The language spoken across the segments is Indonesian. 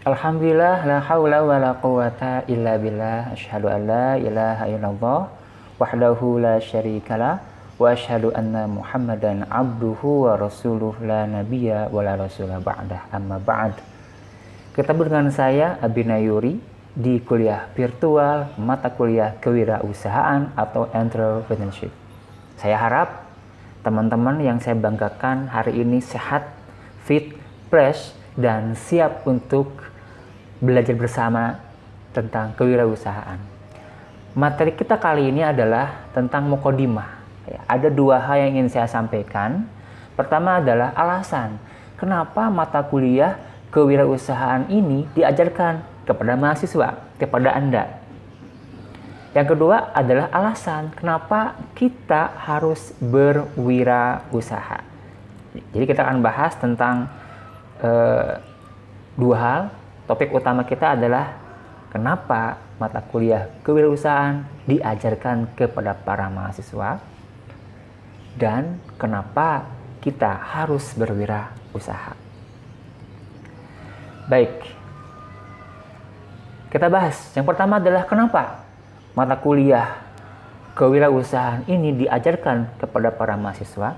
Alhamdulillah, la haula wa la quwata illa billah. Asyhadu an la ilaha illallah wahdahu la syarikalah wa asyhadu anna Muhammadan abduhu wa rasuluh la nabiyya wa la rasulah ba'dah. Amma ba'd. Ketemu dengan saya Abina Yuri di kuliah virtual mata kuliah kewirausahaan atau entrepreneurship. Saya harap teman-teman yang saya banggakan hari ini sehat, fit, fresh, dan siap untuk belajar bersama tentang kewirausahaan. Materi kita kali ini adalah tentang mukodimah. Ada dua hal yang ingin saya sampaikan. Pertama adalah alasan kenapa mata kuliah kewirausahaan ini diajarkan kepada mahasiswa, kepada Anda. Yang kedua adalah alasan kenapa kita harus berwirausaha. Jadi kita akan bahas tentang dua hal. Topik utama kita adalah kenapa mata kuliah kewirausahaan diajarkan kepada para mahasiswa dan kenapa kita harus berwirausaha. Baik, kita bahas. Yang pertama adalah kenapa mata kuliah kewirausahaan ini diajarkan kepada para mahasiswa.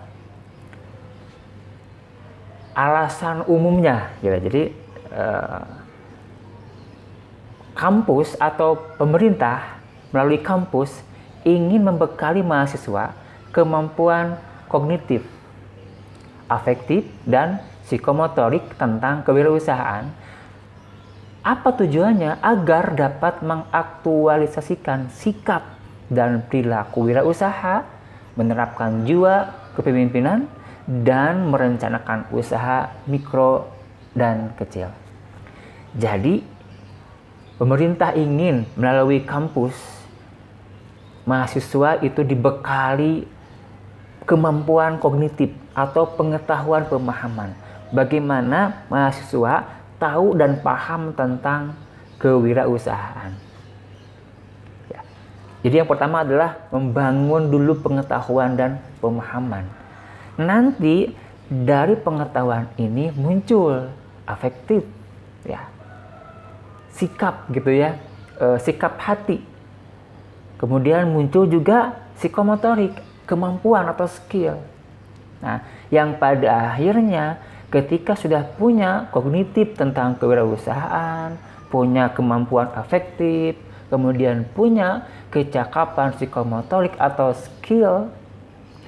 Alasan umumnya, jadi kampus atau pemerintah melalui kampus ingin membekali mahasiswa kemampuan kognitif, afektif, dan psikomotorik tentang kewirausahaan. Apa tujuannya? Agar dapat mengaktualisasikan sikap dan perilaku wirausaha, menerapkan jiwa kepemimpinan, dan merencanakan usaha mikro dan kecil. Jadi, pemerintah ingin melalui kampus mahasiswa itu dibekali kemampuan kognitif atau pengetahuan pemahaman. Bagaimana mahasiswa tahu dan paham tentang kewirausahaan. Jadi yang pertama adalah membangun dulu pengetahuan dan pemahaman. Nanti dari pengetahuan ini muncul afektif, sikap sikap hati. Kemudian muncul juga psikomotorik, kemampuan atau skill. Nah, yang pada akhirnya ketika sudah punya kognitif tentang kewirausahaan, punya kemampuan afektif, kemudian punya kecakapan psikomotorik atau skill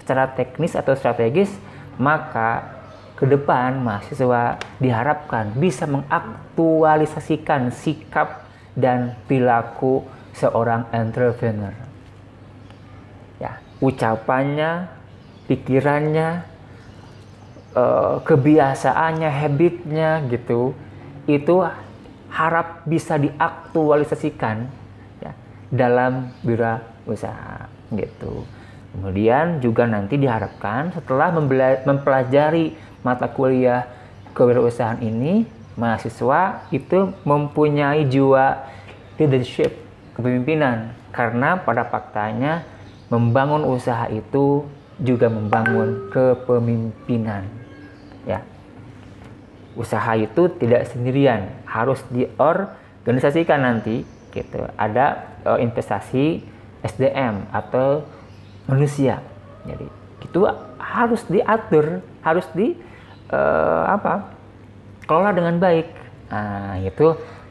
secara teknis atau strategis, maka ke depan mahasiswa diharapkan bisa mengaktualisasikan sikap dan perilaku seorang entrepreneur. Ucapannya, pikirannya, kebiasaannya, habitnya itu harap bisa diaktualisasikan dalam wirausaha Kemudian juga nanti diharapkan setelah mempelajari mata kuliah kewirausahaan ini, mahasiswa itu mempunyai jiwa leadership, kepemimpinan. Karena pada faktanya membangun usaha itu juga membangun kepemimpinan. Usaha itu tidak sendirian, harus diorganisasikan nanti. Ada investasi SDM atau manusia. Jadi itu harus diatur, harus kelola dengan baik.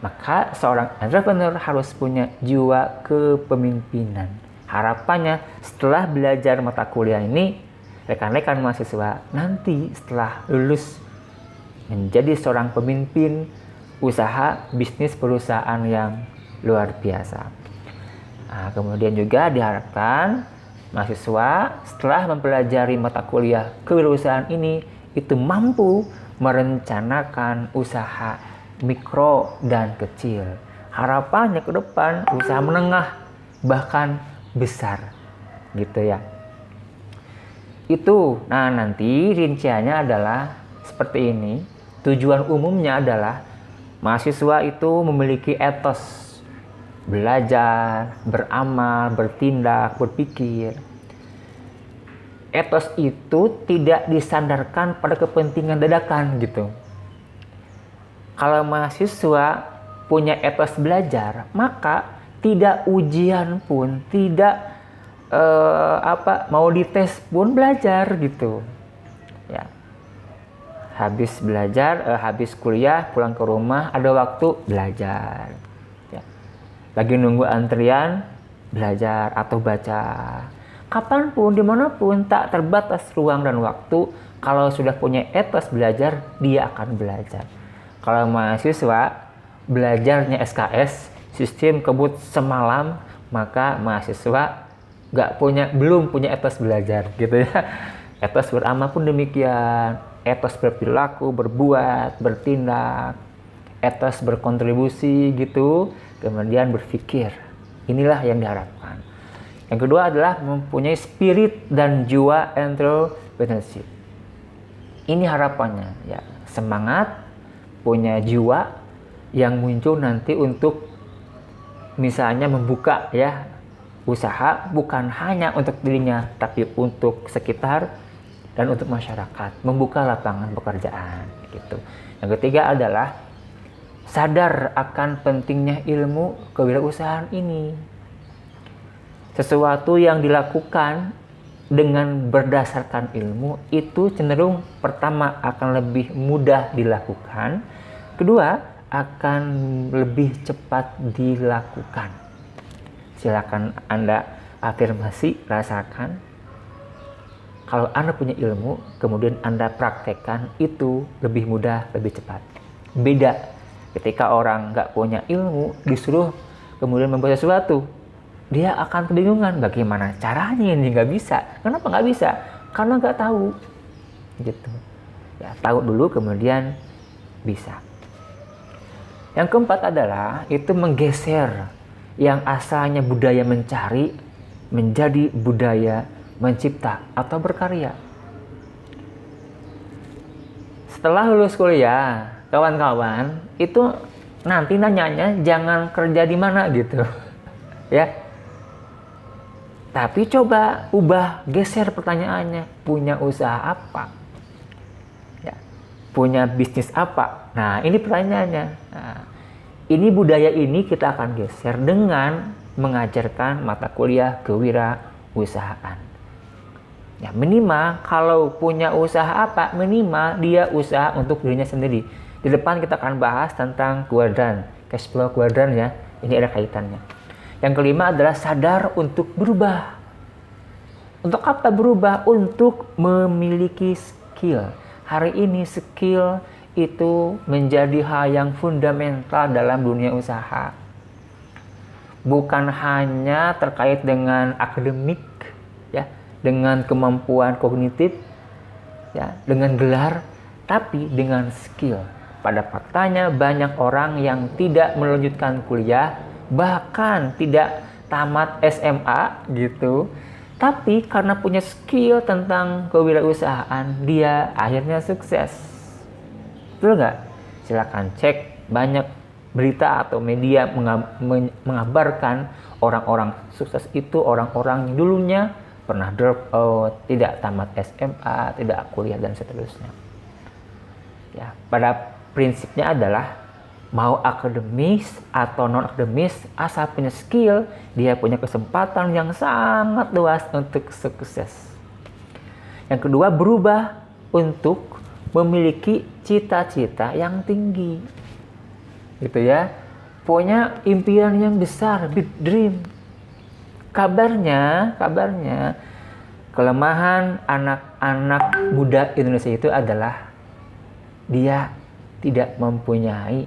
Maka seorang entrepreneur harus punya jiwa kepemimpinan. Harapannya setelah belajar mata kuliah ini, rekan-rekan mahasiswa nanti setelah lulus menjadi seorang pemimpin usaha bisnis perusahaan yang luar biasa. Kemudian juga diharapkan mahasiswa setelah mempelajari mata kuliah kewirausahaan ini itu mampu merencanakan usaha mikro dan kecil. Harapannya ke depan usaha menengah bahkan besar nanti rinciannya adalah seperti ini. Tujuan umumnya adalah mahasiswa itu memiliki etos belajar, beramal, bertindak, berpikir. Etos itu tidak disandarkan pada kepentingan dadakan Kalau mahasiswa punya etos belajar, maka tidak ujian pun, tidak mau dites pun belajar gitu. Ya. Habis belajar, habis kuliah, pulang ke rumah, ada waktu belajar. Ya. Lagi nunggu antrian, belajar atau baca. Kapanpun, dimanapun, tak terbatas ruang dan waktu. Kalau sudah punya etos belajar, dia akan belajar. Kalau mahasiswa belajarnya SKS, sistem kebut semalam, maka mahasiswa belum punya etos belajar gitu ya. Etos beramal pun demikian, etos berperilaku, berbuat, bertindak, etos berkontribusi gitu, kemudian berpikir. Inilah yang diharapkan. Yang kedua adalah mempunyai spirit dan jiwa entrepreneurship. Ini harapannya ya, semangat, punya jiwa yang muncul nanti untuk misalnya membuka ya usaha, bukan hanya untuk dirinya tapi untuk sekitar dan untuk masyarakat, membuka lapangan pekerjaan gitu. Yang ketiga adalah sadar akan pentingnya ilmu kewirausahaan ini. Sesuatu yang dilakukan dengan berdasarkan ilmu itu cenderung pertama akan lebih mudah dilakukan, kedua akan lebih cepat dilakukan. Silakan Anda afirmasi, rasakan. Kalau Anda punya ilmu, kemudian Anda praktekkan, itu lebih mudah, lebih cepat. Beda ketika orang nggak punya ilmu, disuruh kemudian membuat sesuatu. Dia akan kebingungan, bagaimana caranya ini nggak bisa. Kenapa nggak bisa? Karena nggak tahu. Gitu. Ya, tahu dulu, kemudian bisa. Yang keempat adalah itu menggeser yang asalnya budaya mencari menjadi budaya mencipta atau berkarya. Setelah lulus kuliah, kawan-kawan itu nanti nanyanya jangan kerja di mana gitu. Ya. Tapi coba ubah, geser pertanyaannya, punya usaha apa? Ya. Punya bisnis apa? Nah, ini pertanyaannya. Nah, ini budaya ini kita akan geser dengan mengajarkan mata kuliah kewirausahaan. Ya, minimal kalau punya usaha apa, minimal dia usaha untuk dirinya sendiri. Di depan kita akan bahas tentang kuadran, cash flow kuadran ya. Ini ada kaitannya. Yang kelima adalah sadar untuk berubah. Untuk apa berubah? Untuk memiliki skill. Hari ini skill itu menjadi hal yang fundamental dalam dunia usaha. Bukan hanya terkait dengan akademik, ya, dengan kemampuan kognitif, ya, dengan gelar, tapi dengan skill. Pada faktanya banyak orang yang tidak melanjutkan kuliah, bahkan tidak tamat SMA gitu, tapi karena punya skill tentang kewirausahaan, dia akhirnya sukses. Betul nggak? Silakan cek, banyak berita atau media mengabarkan orang-orang sukses itu orang-orang yang dulunya pernah drop out, tidak tamat SMA, tidak kuliah dan seterusnya. Ya, pada prinsipnya adalah mau akademis atau non akademis, asal punya skill, dia punya kesempatan yang sangat luas untuk sukses. Yang kedua, berubah untuk memiliki cita-cita yang tinggi, gitu ya, punya impian yang besar, big dream. Kabarnya kelemahan anak-anak muda Indonesia itu adalah dia tidak mempunyai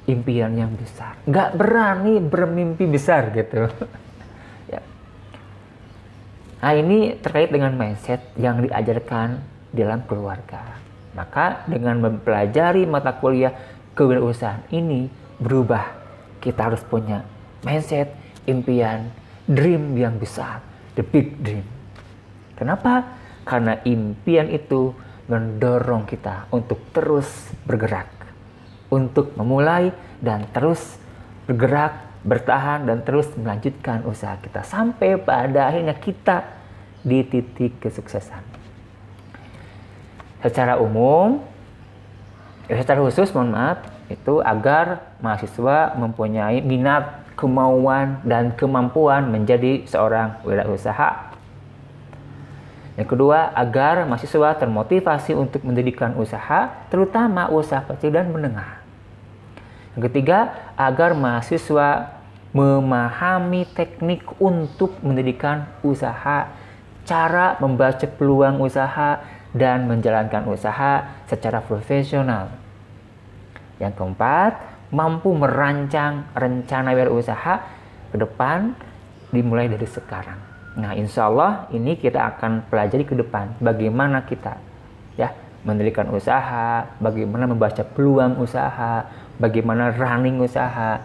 impian yang besar, nggak berani bermimpi besar gitu. Nah, ini terkait dengan mindset yang diajarkan dalam keluarga. Maka dengan mempelajari mata kuliah kewirausahaan ini berubah. Kita harus punya mindset, impian, dream yang besar, the big dream. Kenapa? Karena impian itu mendorong kita untuk terus bergerak, untuk memulai dan terus bergerak, bertahan dan terus melanjutkan usaha kita sampai pada akhirnya kita di titik kesuksesan. Secara umum, Secara khusus, mohon maaf, itu agar mahasiswa mempunyai minat, kemauan, dan kemampuan menjadi seorang wirausaha. Yang kedua, agar mahasiswa termotivasi untuk mendirikan usaha, terutama usaha kecil dan menengah. Yang ketiga, agar mahasiswa memahami teknik untuk mendirikan usaha, cara membaca peluang usaha, dan menjalankan usaha secara profesional. Yang keempat, mampu merancang rencana wirausaha ke depan dimulai dari sekarang. Nah, insya Allah ini kita akan pelajari ke depan bagaimana kita mendirikan usaha, bagaimana membaca peluang usaha, bagaimana running usaha,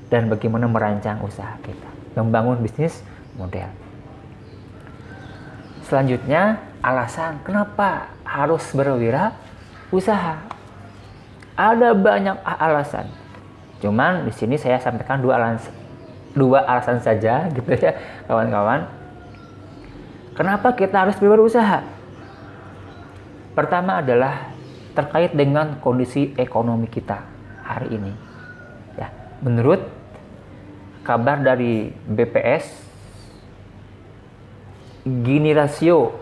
dan bagaimana merancang usaha kita, membangun bisnis model. Selanjutnya, alasan kenapa harus berwirausaha. Ada banyak alasan. Cuman di sini saya sampaikan dua alasan saja gitu ya, kawan-kawan. Kenapa kita harus berwirausaha? Pertama adalah terkait dengan kondisi ekonomi kita hari ini. Ya, menurut kabar dari BPS, Gini rasio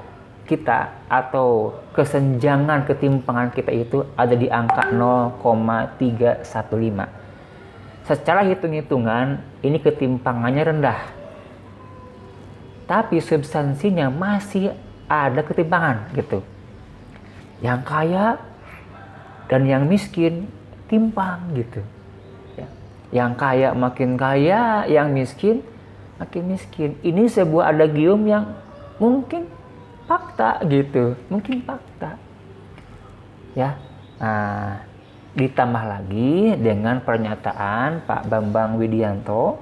kita atau kesenjangan ketimpangan kita itu ada di angka 0,315. Secara hitung-hitungan ini ketimpangannya rendah. Tapi substansinya masih ada ketimpangan gitu. Yang kaya dan yang miskin timpang gitu. Yang kaya makin kaya, yang miskin makin miskin. Ini sebuah adagium yang mungkin fakta gitu, mungkin fakta. Ya, nah, ditambah lagi dengan pernyataan Pak Bambang Widianto,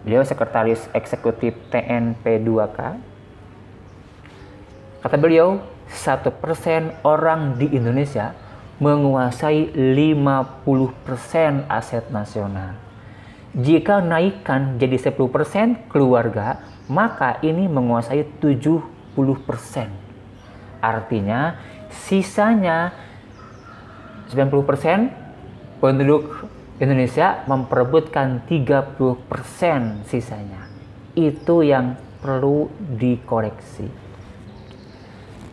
beliau sekretaris eksekutif TNP2K. Kata beliau, 1% orang di Indonesia menguasai 50% aset nasional. Jika naikkan jadi 10% keluarga, maka ini menguasai 70%. Artinya sisanya 90% penduduk Indonesia memperebutkan 30% sisanya. Itu yang perlu dikoreksi.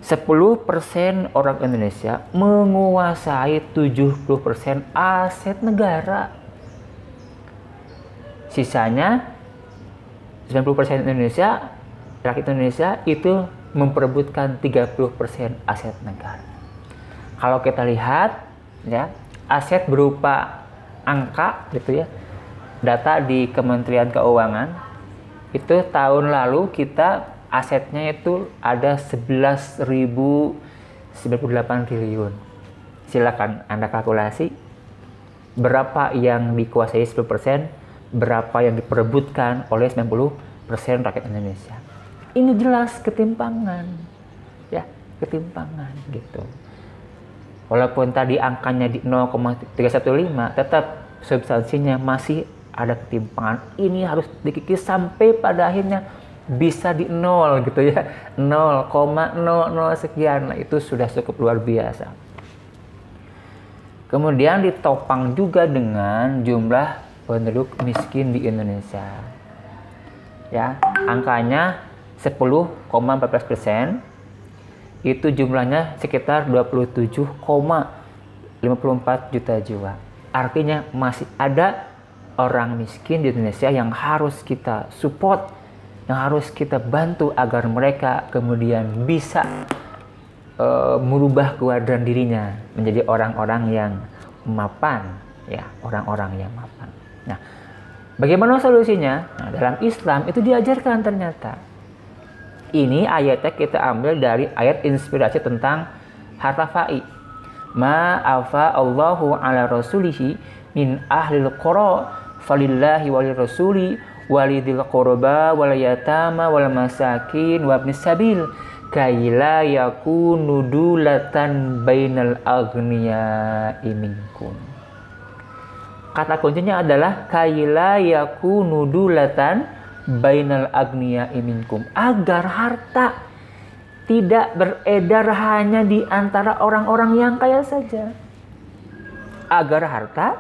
10% orang Indonesia menguasai 70% aset negara. Sisanya 90% Indonesia, rakyat Indonesia itu memperebutkan 30% aset negara. Kalau kita lihat ya, aset berupa angka gitu ya. Data di Kementerian Keuangan itu tahun lalu kita asetnya itu ada 11.098 triliun. Silakan Anda kalkulasi berapa yang dikuasai 10%, berapa yang diperebutkan oleh 90% rakyat Indonesia. Ini jelas ketimpangan. Ya, ketimpangan gitu. Walaupun tadi angkanya di 0,315, tetap substansinya masih ada ketimpangan. Ini harus dikikis sampai pada akhirnya bisa di 0 gitu ya. 0,00 sekian. Nah, itu sudah cukup luar biasa. Kemudian ditopang juga dengan jumlah penduduk miskin di Indonesia. Ya, angkanya 10,14%. Itu jumlahnya sekitar 27,54 juta jiwa. Artinya masih ada orang miskin di Indonesia yang harus kita support, yang harus kita bantu agar mereka kemudian bisa merubah keadaan dirinya menjadi orang-orang yang mapan, ya, orang-orang yang mapan. Nah, bagaimana solusinya? Nah, dalam Islam itu diajarkan ternyata. Ini ayatnya kita ambil dari ayat inspirasi tentang harta fai. Ma'afa Allahu ala rasulihi min ahlil qura falillahi walil rasuli walidil qurba wal yatama wal masakin wa ibnis sabil kaila yakunu dulatan bainal aghniya'i minkum. Kata kuncinya adalah kaila yakunu dulatan bainal aghniya'i minkum, agar harta tidak beredar hanya di antara orang-orang yang kaya saja. agar harta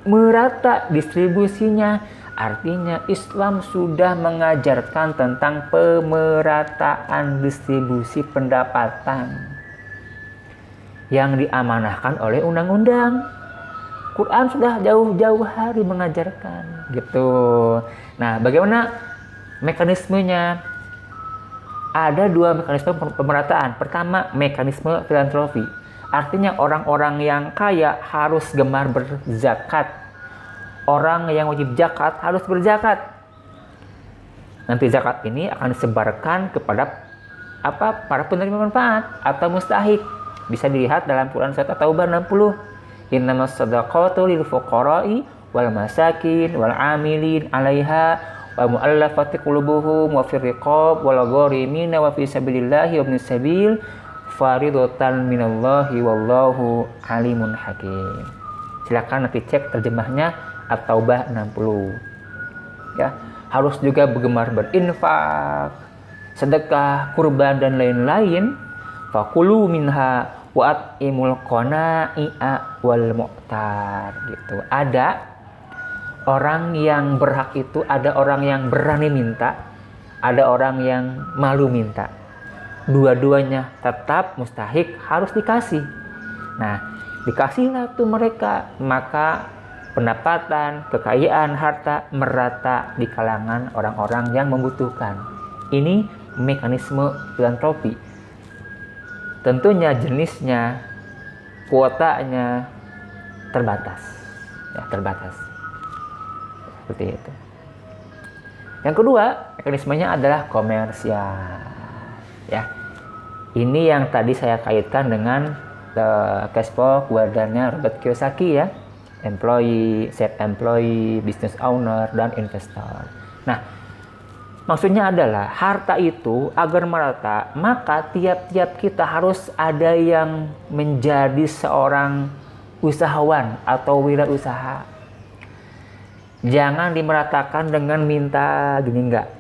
merata distribusinya. Artinya Islam sudah mengajarkan tentang pemerataan distribusi pendapatan yang diamanahkan oleh undang-undang. Quran sudah jauh-jauh hari mengajarkan gitu. Nah, bagaimana mekanismenya? Ada dua mekanisme pemerataan. Pertama, mekanisme filantropi. Artinya orang-orang yang kaya harus gemar berzakat. Orang yang wajib zakat harus berzakat. Nanti zakat ini akan disebarkan kepada para penerima manfaat atau mustahik. Bisa dilihat dalam Quran surat At-Taubah 60. Innamas shadaqatu lil fuqara'i wal masakin wal 'amilin 'alaiha wa mu'allafati qulubuhum wa fir riqab wal gharimin wa fi sabilillahi wa ibnis sabil faridatan minallahi wallahu alimun hakim. Silakan nanti cek terjemahnya At-Taubah 60. Ya, harus juga bergemar berinfak, sedekah, kurban dan lain-lain. Fakulu minha wa at'imul qana'i'a wal mu'tar gitu. Ada orang yang berhak itu, ada orang yang berani minta, ada orang yang malu minta. Dua-duanya tetap mustahik harus dikasih. Nah, dikasihlah tuh mereka, maka pendapatan, kekayaan, harta merata di kalangan orang-orang yang membutuhkan. Ini mekanisme filantropi. Tentunya jenisnya, kuotanya terbatas. Ya, terbatas. Seperti itu. Yang kedua, mekanismenya adalah komersial. Ya. Ini yang tadi saya kaitkan dengan cashflow keluarganya Robert Kiyosaki ya. Employee, self-employee, business owner, dan investor. Nah, maksudnya adalah harta itu agar merata, maka tiap-tiap kita harus ada yang menjadi seorang usahawan atau wirausaha. Jangan dimeratakan dengan minta gini enggak.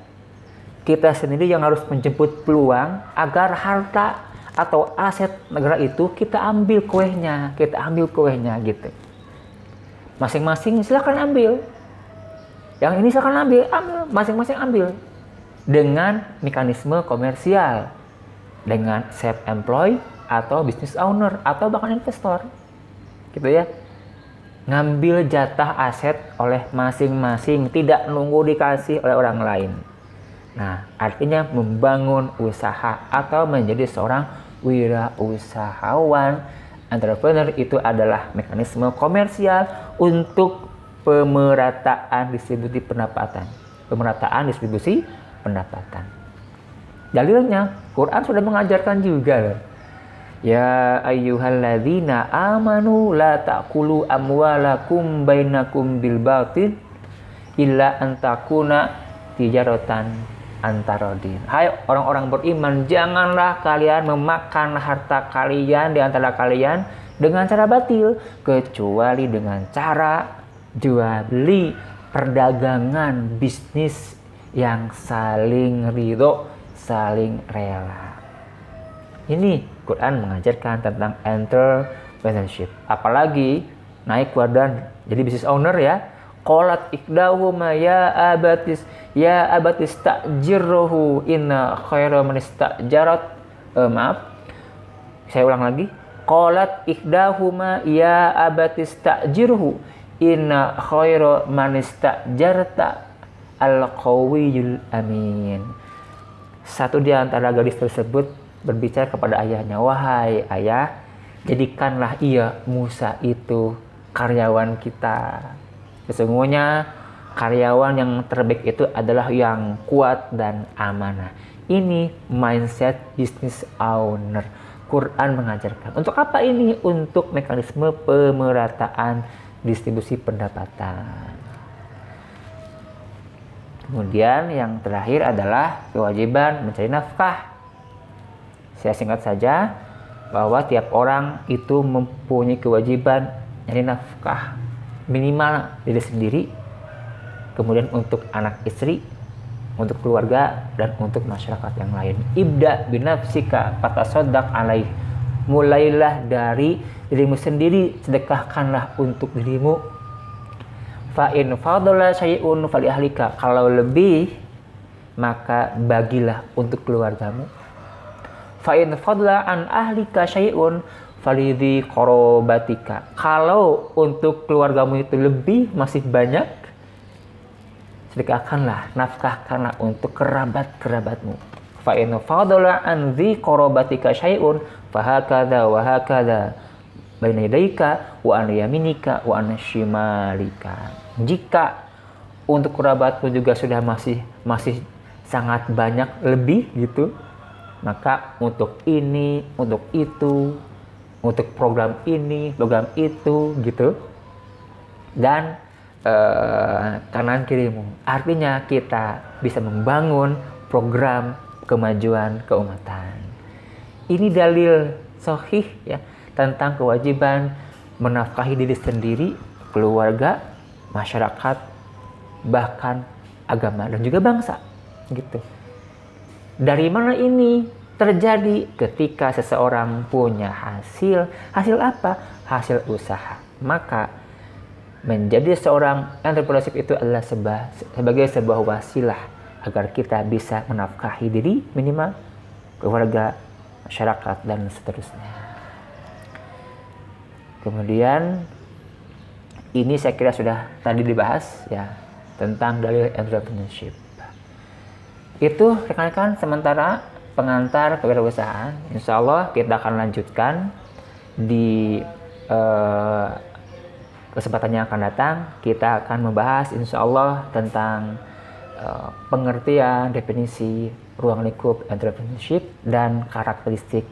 Kita sendiri yang harus menjemput peluang agar harta atau aset negara itu kita ambil kuehnya gitu. Masing-masing silakan ambil. Yang ini silakan ambil, masing-masing ambil. Dengan mekanisme komersial. Dengan self-employed atau business owner atau bahkan investor. Gitu ya. Ngambil jatah aset oleh masing-masing, tidak nunggu dikasih oleh orang lain. Nah, artinya membangun usaha atau menjadi seorang wirausahawan. Entrepreneur itu adalah mekanisme komersial untuk pemerataan distribusi pendapatan. Dalilnya, Quran sudah mengajarkan juga. Ya ayyuhalladzina amanu la ta'kulu amwalakum bainakum bil batil illa an takuna tijaratan antarodin. Hai orang-orang beriman, janganlah kalian memakan harta kalian di antara kalian dengan cara batil, kecuali dengan cara jual beli, perdagangan, bisnis yang saling ridho, saling rela. Ini Quran mengajarkan tentang entrepreneurship. Apalagi naik badan jadi business owner ya. Qalat iqdahuma ya abatis ta'jirruhu inna khaira man istajarat. Saya ulang lagi. Qalat iqdahuma ya abatis ta'jirruhu inna khaira man istajarta al-qawiyul amin. Satu di antara gadis tersebut berbicara kepada ayahnya, wahai ayah, jadikanlah ia Musa itu karyawan kita. Sesungguhnya karyawan yang terbaik itu adalah yang kuat dan amanah. Ini mindset business owner. Quran mengajarkan. Untuk apa ini? Untuk mekanisme pemerataan distribusi pendapatan. Kemudian yang terakhir adalah kewajiban mencari nafkah. Saya singkat saja bahwa tiap orang itu mempunyai kewajiban mencari nafkah. Minimal diri sendiri, kemudian untuk anak istri, untuk keluarga, dan untuk masyarakat yang lain. Ibda binafsika fatasaddaq alaih. mulailah dari dirimu sendiri, sedekahkanlah untuk dirimu. Fa in fadala syai'un fali ahlika, kalau lebih maka bagilah untuk keluargamu. Fa in fadla an ahlika syai'un falidhi qorobatika, kalau untuk keluargamu itu lebih, masih banyak, sedekahkanlah, nafkahkanlah untuk kerabat-kerabatmu. Fa in fadala an dhi qorobatika syai'un fahakadha wa hakadha baina yadaika wa an yaminika wa an shimalika. Jika untuk kerabatmu juga sudah masih sangat banyak lebih gitu, maka untuk ini, untuk itu, untuk program ini, program itu gitu, dan kanan kirimu. Artinya kita bisa membangun program kemajuan keumatan. Ini dalil sahih ya tentang kewajiban menafkahi diri sendiri, keluarga, masyarakat, bahkan agama dan juga bangsa gitu. Dari mana ini terjadi? Ketika seseorang punya hasil apa? Hasil usaha. Maka menjadi seorang entrepreneurship itu adalah sebagai sebuah wasilah agar kita bisa menafkahi diri, minimal keluarga, masyarakat, dan seterusnya. Kemudian ini saya kira sudah tadi dibahas ya tentang dalil entrepreneurship. Itu rekan-rekan sementara pengantar kewirausahaan. Insya Allah kita akan lanjutkan di kesempatan yang akan datang. Kita akan membahas insya Allah tentang pengertian, definisi ruang lingkup entrepreneurship dan karakteristik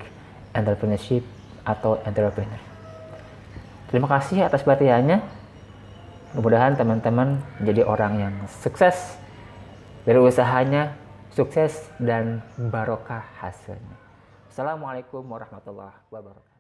entrepreneurship atau entrepreneur. Terima kasih atas perhatiannya. Mudah-mudahan teman-teman menjadi orang yang sukses dari usahanya, sukses dan barokah hasilnya. Assalamualaikum warahmatullahi wabarakatuh.